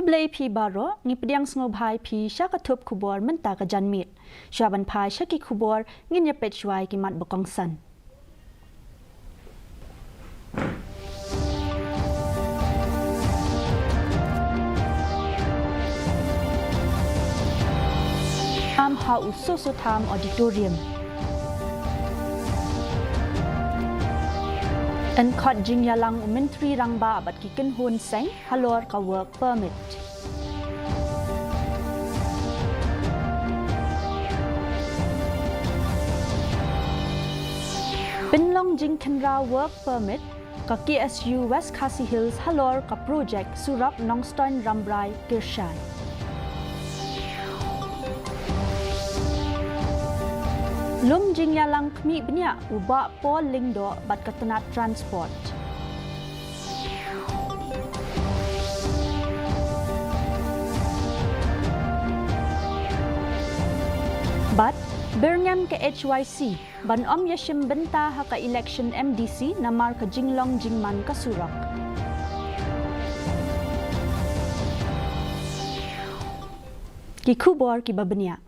Kublai pi baro ngipdiang sngobai pi syakatup kubor menta ka janmit. Syaban pai syaki kubor nginya pechwai kimat bokongsan. Am ha usoso tham auditorium. En khot jing yalang menteri rangba bat kiken hun seng halor ka work permit. Pinlong jing kenra work permit ka KSU West Khasi Hills halor ka project surak Nongston Rambrai Kirshai. Lum jing yalang kmi benya ubak pol lingdo bat katenat transport. Bat bernyam ke HYC ban om yashim benta ha ka election MDC namar ka jinglong jingman ka surak. Ki kubor ki babenya.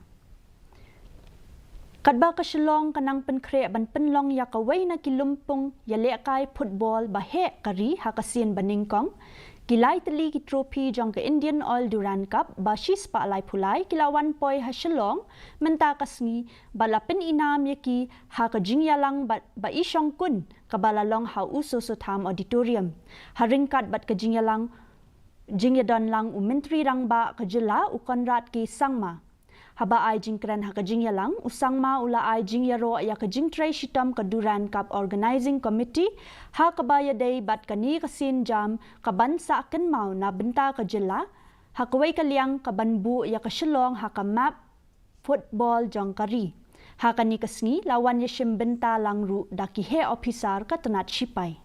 Kadba ka shilong kanang penkre ban penlong ya kaway na kilumpong ya lekay football bahe kari hakasin baningkong kilay tali ki trophy jong ka Indian Oil Durand Cup ba shis pa alay pulay kilawan poy ha shilong menta kasngi balapin inam yaki ha ka jingyalang ba isyong kun kabalalong ha uso so tham auditorium haringkat bat ka jingyalang jingyadon lang menteri rangba ka jila ukonrat ki sangma. Haba ay jingkran ha kajing yalang usang ma ula ay jing yaro ya kajing tray shitam ka Durand Cup Organizing Committee ha kabaya day bat kani kasin jam kaban sa akin mau na benta ka jila ha kaway kalyang kabanbu ya kasilong ha ka map football jong kari ha kani kasngi lawan ya shim benta lang ru daki he officer ka tanat shipay.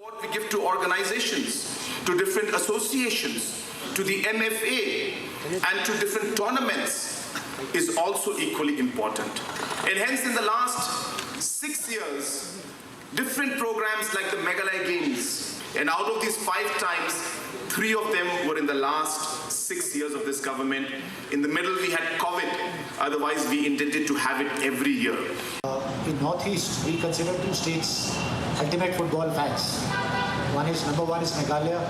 What we give to organizations, to different associations, to the MFA and to different tournaments is also equally important. And hence in the last 6 years, different programs like the Meghalaya Games, and out of these 5 times, 3 of them were in the last 6 years of this government. In the middle we had COVID, otherwise we intended to have it every year. In Northeast, we consider 2 states ultimate football fans. Number one is Meghalaya,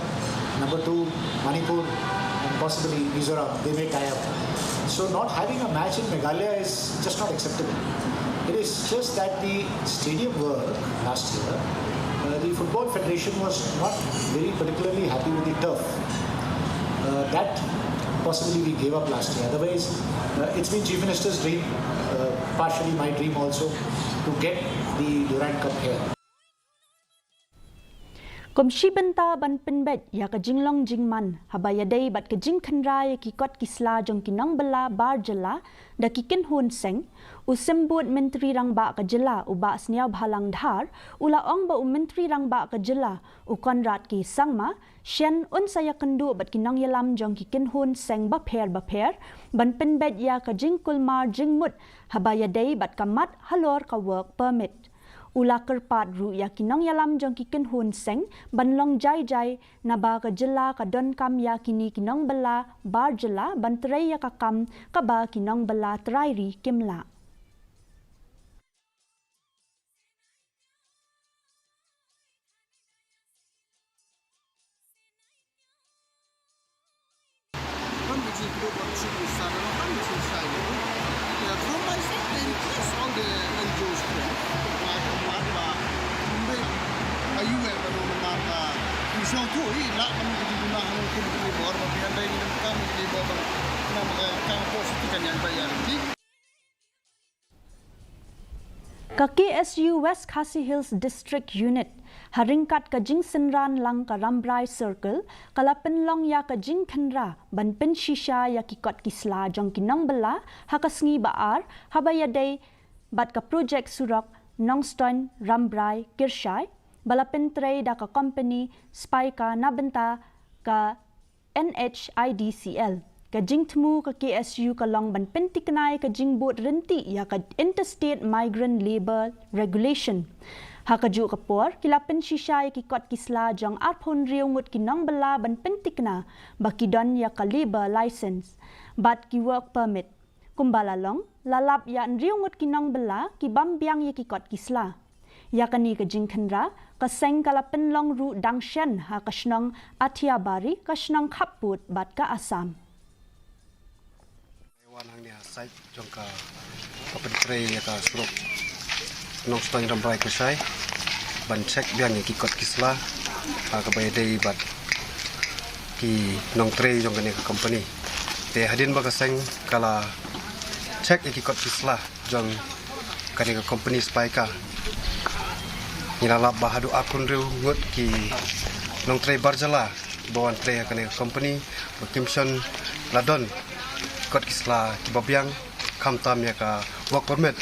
number 2 Manipur, and possibly Mizoram. They may tie up. So not having a match in Meghalaya is just not acceptable. It is just that the stadium work last year, the Football Federation was not very particularly happy with the turf. That possibly we gave up last year. Otherwise, it's been Chief Minister's dream, partially my dream also, to get the Durand Cup here. Komshi benta ban penbet ya ka jinglong jingman habaya day bat ka jing khanra ya ki kot kisla jong kinong bala bar jela da ki ken hun seng usembut menteri rangba ka jela uba sniaw bhalang dhar ula ong ba menteri rangba ka jela ukonrat ki sangma shen un saya kendu bat kinong yalam jong ki ken hun seng ba pher ban penbet ya ka jing kulmar jingmut habaya day bat kamat halor ka work permit. Ula kerpat ru ya kinong yalam jong kiken hun seng banlong jai na ba ka jela ka don kam ya kini kinong bala bar jela ban tray ya ka kam ka ba kinong bala tray ri kimla. Ka KSU West Khasi Hills District Unit haringkat ka jing senran lang ka Rambrai Circle kala penlong ya ka jing khanra ban pen shisha ya ki kot kisla jong kinong bala hakasngi baar habaya day bat ka project surak Nongston Rambrai Kirshai bala pentre da ka company spy ka nabenta ka NHIDCL kajing temu ke KSU kalong ban pentik kenai kajing bot renti ya ka Interstate Migrant Labour Regulation. Hakaju kapor kilapen shisha ki kot kisla jang arphon riungut kinong bala ban pentikna bakidon ya ka labor license bat ki work permit kumbala long lalap ya riungut kinong bala ki bambiang ya ki kot kisla ya kani ka jingkhanra ka seng kalapen long ru dangshen ha kashnong athia bari kashnong khaput bat ka Assam wanang ni sai jong ka pentre ya ka suruk nong stoi rambai ko sai ban check biang ki kot kisla ka bay dei bat ki nong tre jong ka company te hadin ba ka seng kala check ki kot kisla jong ka company spy ka nilala bahadu akun riu ngut ki nong tre barjala bawan tre ka company kimson ladon kot kisla ki babiang kamtam ya ka work permit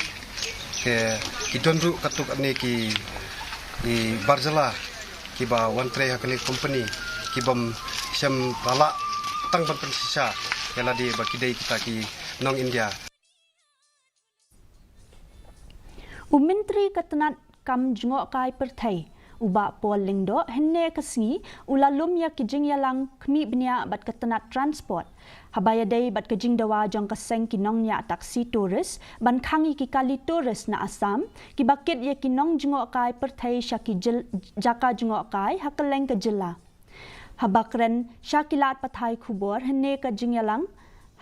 ke kidonru katuk ani ki barjala ki ba wantre ha kali company ki bam syam pala tang ban pensisa yala di ba kidai kita ki nong India Menteri Ketenat kam jengok kai pertai uba pol lingdo henne kasngi ulalum ya kijing yalang khmi bnya bat ketenat transport habaya dei bat kijing dawa jong kaseng kinong nya taksi tourist ban khangi ki kali tourist na Assam ki bakit ya kinong jengok kai pertai syaki jaka jengok kai hakeleng ke jela habakren syakilat pathai khubor henne ka jingyalang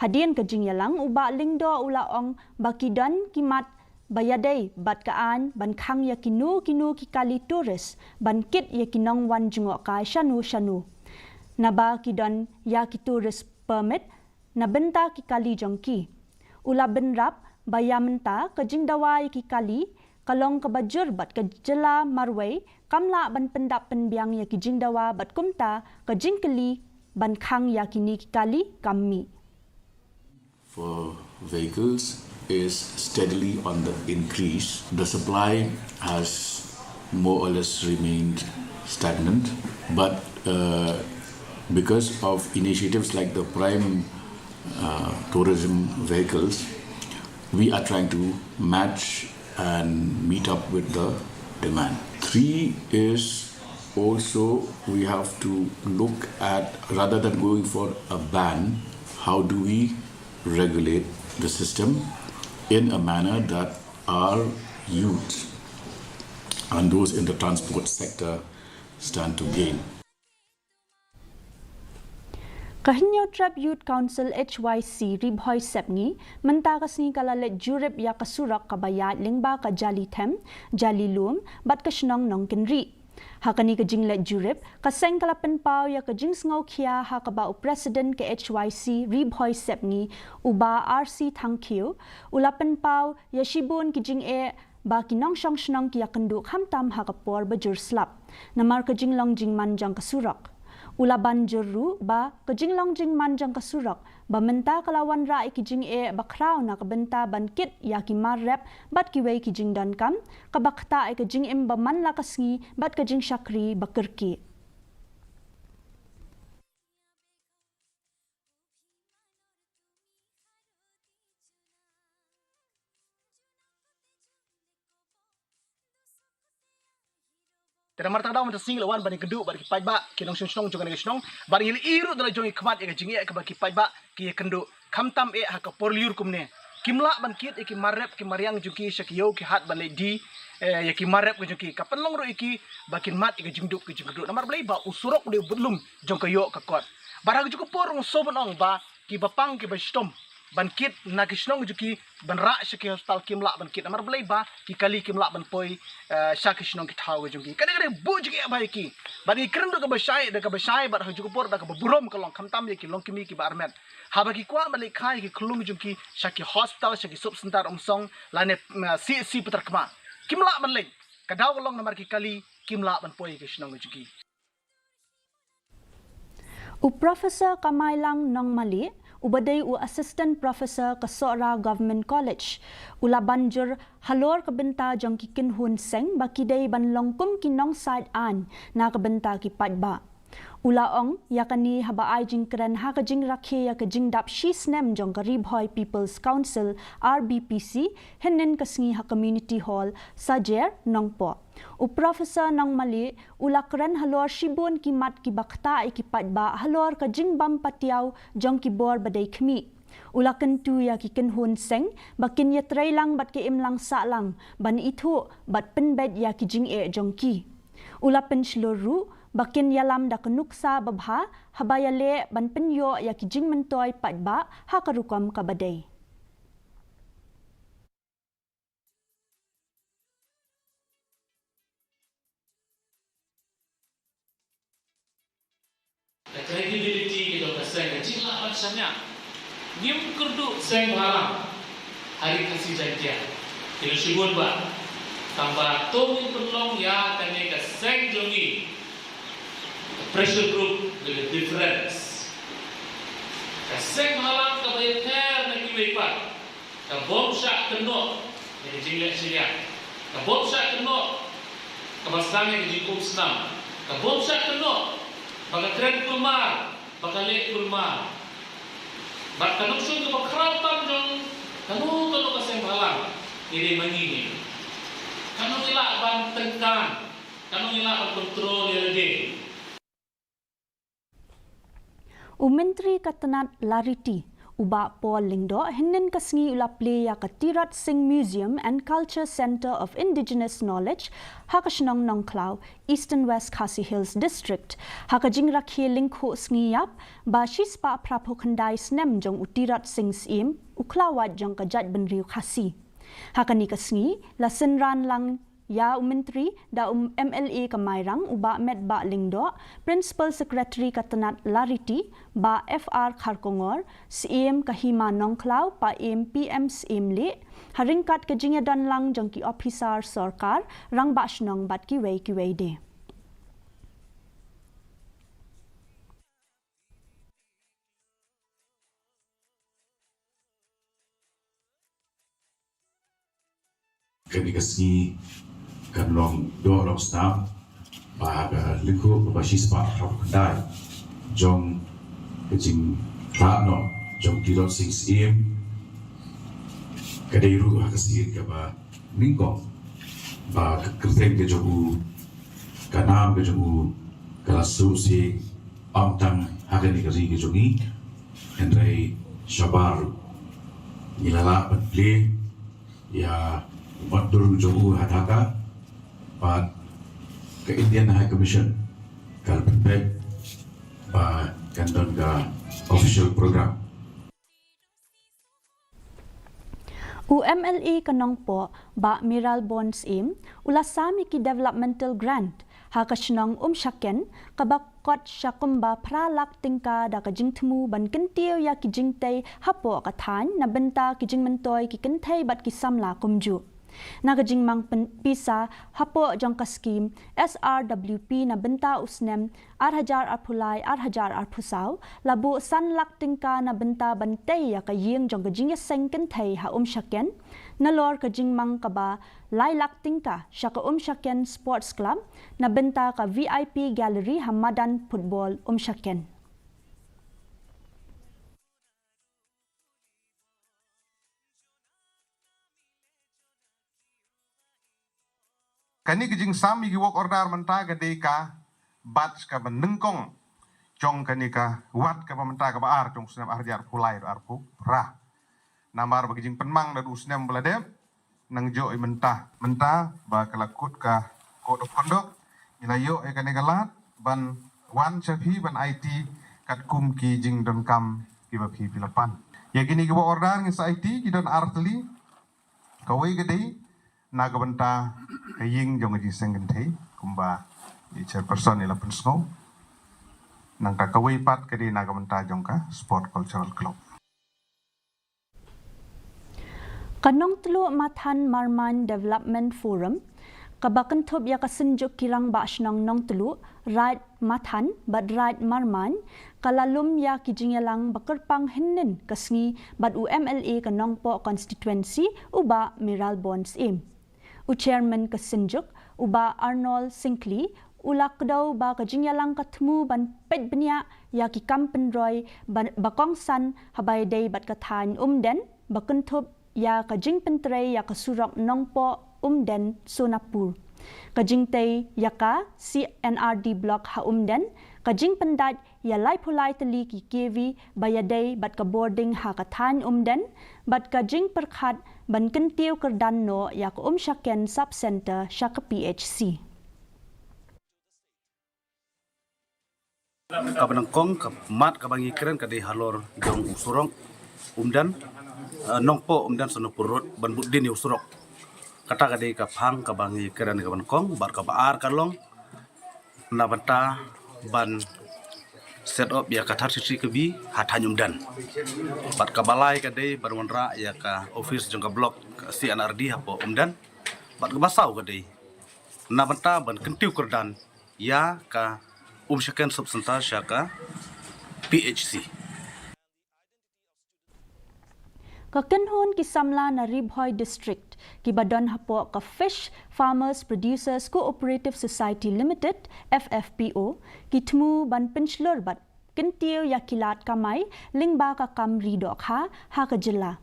hadien ka jingyalang uba lingdo ulaong bakidan kimat bayadai bat kaan ban khang ya kinu ki kali tourist ban kit ya kinong wan jungok kai shanu naba kidon ya ki tourist permit na benta ki kali jongki ula benrap bayamenta ke jingdawai ki kali kalong ke bajur bat ke jela marwai kamla ban pendap penbiang ya ki jingdawa bat kumta ke jingkeli ban khang ya kini ki kali kammi for vehicles is steadily on the increase. The supply has more or less remained stagnant, but because of initiatives like the prime tourism vehicles, we are trying to match and meet up with the demand. 3 is also we have to look at, rather than going for a ban, how do we regulate the system in a manner that our youth and those in the transport sector stand to gain. Kahinyo Trap Youth Council HYC ribhoy sepngi mentakasni kalalet jurip ya kasurak kabayat lingba ka jali them jali lum bat kasnong nong kenri hakani ka jinglet jurip kaseng kalapen pau ya ka jing ngau khia ha ka ba president ke HYC ribhoy sepngi uba RC thangkhiu ulapen pau ya shibun ki jing e ba kinong shong shnong ki yakandu khamtam ha ka por bajur slap namar ka jing long jing man jang kasurak ulaban juru ba kajing long jing manjang kasurak ba menta kalawan ra ikijing e bakraw na kabenta bankit ya ki marrep bat ki wei kijing dan kam kabakta e kajing im ba man la kasngi bat kajing shakri bakirki Tera marta daw sing lawan bani kedu bani kipai ba kinong shong jongan gisnong bani iru dala jongi khmat e jingi e ba kipai ba ki kendu khamtam e ha ka porliur kumne kimla ban kit e ki marrep ki mariang juki shakiyo ki hat ban di ya ki marrep ki juki kapan long ro iki bakin mat e jingduk ki jingdu namar blai ba usurok de budlum jong kayo ka kot barang juku por sobon ong ba ki bapang ki ba stom ban kit na kisnong juki ban ra shaki hospital kimla ban kit namar blai ba ki kali kimla ban poi shaki kisnong ki thaw juki kadang bu juki bai ki ban ki krendu ka basai da ka basai bar juku por da ka burom ka long khamtam ye ki long kimi ki barmet haba ki kwa balik khai ki khulung juki shaki hospital shaki sub center omsong lane CC putar kma kimla ban le kadaw long namar ki kali kimla ban poi kisnong juki Professor Kamailang Nong Mali ubadai u assistant professor ka Sora Government College ula banjur halor ka benta jong ki kin hun seng bakidai ban longkum kinong side an na ka benta ki padba Ulaong yakani habaai jingkran ha ka jing rakhe ya ka jing dap shi snem jong ka Ribhoi People's Council RBPC henin kasngi ha community hall sajer nongpo. U professor nang mali ulakran halor shibon ki mat ki bakta ki patba halor ka jing bam patiaw jong ki bor badai khmi. Ulakan tu ya ki ken hun seng bakin ya trailang bat ke imlang sa lang ban itu bat penbed ya ki jing jong ki. Ulapan shloru bakin yalam da kenuksa babha habaya le ban penyo ya ki jing mentoy patba ha karukam kabadai. The credibility itu keseng jinglah maksanya nium kerdu seng halang hari kasih janjian tidak sibuk ba tambah tungin perlong ya kene keseng jongi pressure group with difference keseng halang kabaya ter nak iwepat ka bom syak keno jadi jinglek silia ka bom syak keno kabasang yang jingkup senam ka bom syak keno baka kren kulmar baka lek kulmar bak kanuksun ke bakrautan jong kanu kaseng halang ini mangini kanu nila ban tengkan kanu nila ban kontrol yelde. Menteri Katanat Lariti uba Paul Lingdo hinin kasngi ulaple ya Katirat Singh Museum and Culture Center of Indigenous Knowledge hakashnong nongklau Eastern West Khasi Hills District hakajing rakhe lingkho sngiap ba shispa prapo khandai snem jong Utirat Singh Sim uklawat jong kajat benriu Khasi hakani kasngi lasen ran lang ya Menteri da MLA Kamairang uba Met Ba Lingdo Principal Secretary Katanat Lariti ba FR Kharkongor CM Kahima Nongklau pa PM CM le haringkat kejingya dan lang jongki officer sarkar rang ba shnong bat ki wei de. Kami kasih kanlong dorong snap bahaga lingkup berbasis pak dai jong kejing no jong Durand Cup kadai ru kasih ke ba mingkong ba kerteng ke jogu kanam ke jogu kalasu si amtang hagani kasih ke jogi Henry Shabar nilala petle ya Matur jogu hadaka Pak ke Indian High Commission kalau penting Pak kandang ke official program. UMLA kanongpo ba Miral Bonds im ulasami ki developmental grant hakashnong shaken kabakot syakumba pralak tingka da kajing temu ban kentiyo ya kijing tay hapo kathan na benta kijing mentoy ki kentai bat ki samla kumju. Nagajing mang pisa hapo jangka skim SRWP na benta usnem arhajar arpulai arhajar arpusaw labu sanlak tingka na benta bantay ya kaying jangkajing ya sengken thay ha syaken nalor kajing mang kaba lailak tingka syaka syaken sports club na benta ka VIP gallery hamadan football syaken. Kani kijing sami ki work order menta ka de ka bat ka benengkong jong kani ka wat ka menta ka baar jong senam arjar pulai arpu ra namar bagi jing penmang dan usnam beladem nang jo menta ba kelakut ka code of conduct ilayo e kani galat ban wan chapi ban IT kat kum ki jing don kam ki ba ki pilapan ya kini ki work order ngi sa IT ki don artli kawai gede naga benta kaying jong ji sengen thei kumba di chairperson ila pensno nang ka kawai pat kadi naga benta jong ka sport cultural club Kanong telu Mathan Marman Development Forum kabakan thop ya kasenjuk kirang ba shnong nong telu right Mathan bad right Marman kalalum ya kijingelang bakerpang hennen kasngi bad UMLA kanong po constituency uba Miral Bonds im. U chairman kasenjuk uba Arnold Sinkley ulak kedau ba kajing yalang katemu ban pet benya ya ki kam penroi bakong san habai dei bat kathan den bakentup ya kajing pentrei ya kasurok nongpo den Sonapur. Kajing tei yaka CNRD block ha den kajing pendat ya lai pulai teli ki kevi bayadei bat ka boarding ha kathan den bat kajing perkhat ban kentiu kerdan no ya ka syaken sub center syak PHC. Kabanangkong mat kabangi keren kadi halor jong usurong umdan nongpo umdan Sonapur road ban budin usurok kata kadi kaphang kabangi keren kabanangkong bar kabaar kalong nabanta ban set up ya kathar sisi kebi hatanyum dan bat kabalai kadi barwanra ya ka office jong ka blok CNRD hapo umdan bat kabasau kadi nabanta ban kentiu kerdan ya ka syaken subsenta syaka PHC. Kakenhon ki samla na Ribhoy district ki badon hapo ka Fish Farmers Producers Cooperative Society Limited FFPO ki tmu ban penslur bat kentiu yakilat kamai lingba ka kamri dok ha ka jela.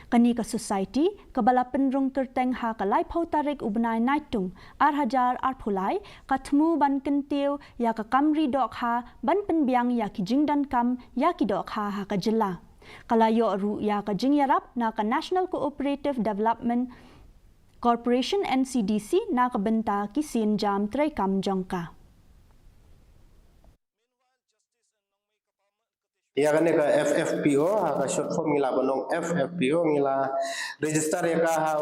Kani ka society kabala penrung kerteng ha ka lai phau tarik ubnai naitung hajar phulai katmu ban kentiu ya ka kamri dok ha ban penbiang ya ki jingdan kam ya ki dok ha ka jela. Kalayo ru ya ka jingyarap na ka National Cooperative Development Corporation NCDC na ka benta ki sin jam tray kam jongka. Ya kan ka FFPO ha short form ngila banong FFPO ngila register ya ka ha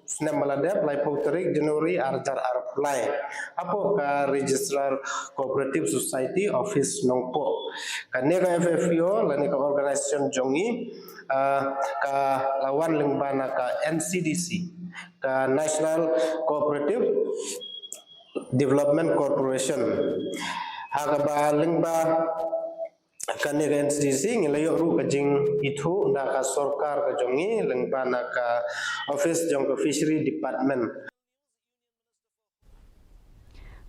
snem maladep lai pauterik January arjar arplai apo ka registrar cooperative society office nongpo kan ka FFPO lani ka organization jongi ka lawan lingbana ka NCDC ka National Cooperative Development Corporation ha ka ba lingba kani ka NCDC ngilayo ru kajing itu na ka sorkar ka jongi lengpa na ka office jong ka fishery department.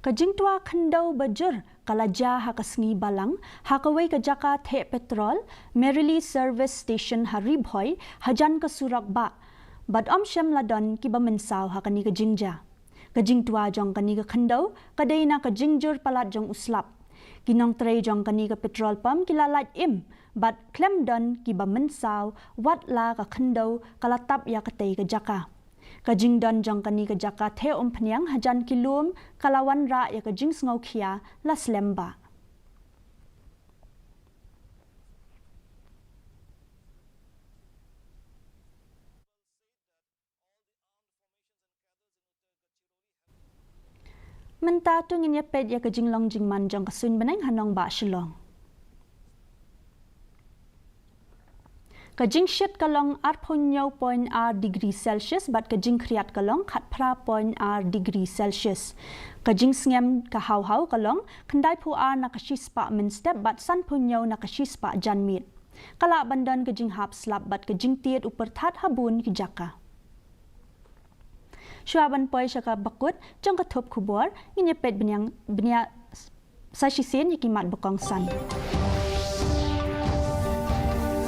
Kajing tua khendau bajur kalaja ha kasngi balang ha kawai ka jaka the petrol merrily service station ha Ribhoy hajan ka surak ba bad shem ladon ki ba mensaw ha kani ka jingja. Kajing tua jong kani ka khendau kadai na ka jingjur palat jong uslap. Kinong tray jong kani ka petrol pump kilalat im bat klem don ki ba mensaw wat la ka khendau kalatap ya katay ka jaka. Kajing don jong kani ka jaka the panyang hajan kilum kalawan ra ya ka jing sngaw khia las lemba. Menta tu nginya pet ya kajing long jing man jong kasun beneng hanong ba shlong. Kajing shit kalong 8.0 degree Celsius bat kajing kriat kalong 4.0 degree Celsius. Kajing sngem ka haw kalong kandai pu na kashispa min step bat san punyo na kashispa janmit. Kala bandan kajing hap slap bat kajing tiet uperthat habun ki jaka. Shuaban poy syaka bakut jong katop kubor nginyepet benya sasisen yikimat bekong san.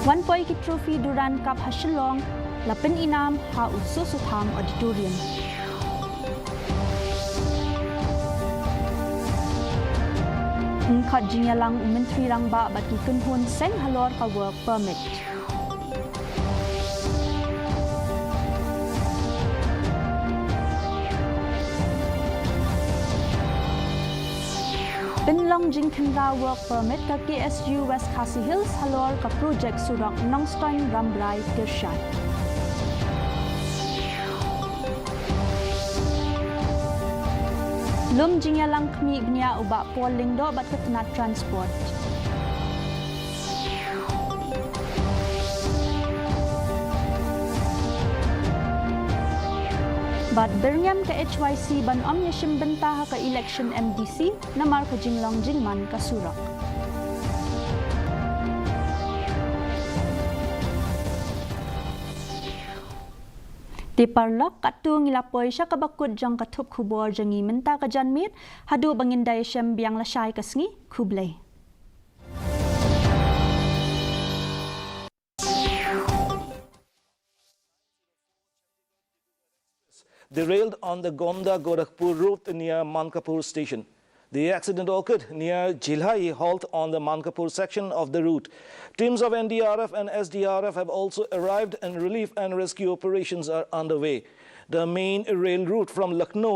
One poy ki trophy Durand Cup hasilong lapen inam ha ususutham auditorium. Hingkat jingyalang menteri rangba bat ki kunhun seng halor ka work permit. Binlong jingkenda work permit ka KSU West Khasi Hills halor ka project surak nongstoin rambrai Kirshai. Lum jingyalang kami bnya ubak polling do bat ketenat transport. Bat bernyam ke HYC ban yashim bentah ke election MDC namar ke jinglong jingman ka surak. Di parlok katu ngilapoy siya kabakut jang katup kubor jangi menta ka janmit hadu banginday siyem biang lasay kasngi kublay. Derailed on the Gonda-Gorakhpur route near Mankapur station. The accident occurred near Jilhai halt on the Mankapur section of the route. Teams of NDRF and SDRF have also arrived and relief and rescue operations are underway. The main rail route from Lucknow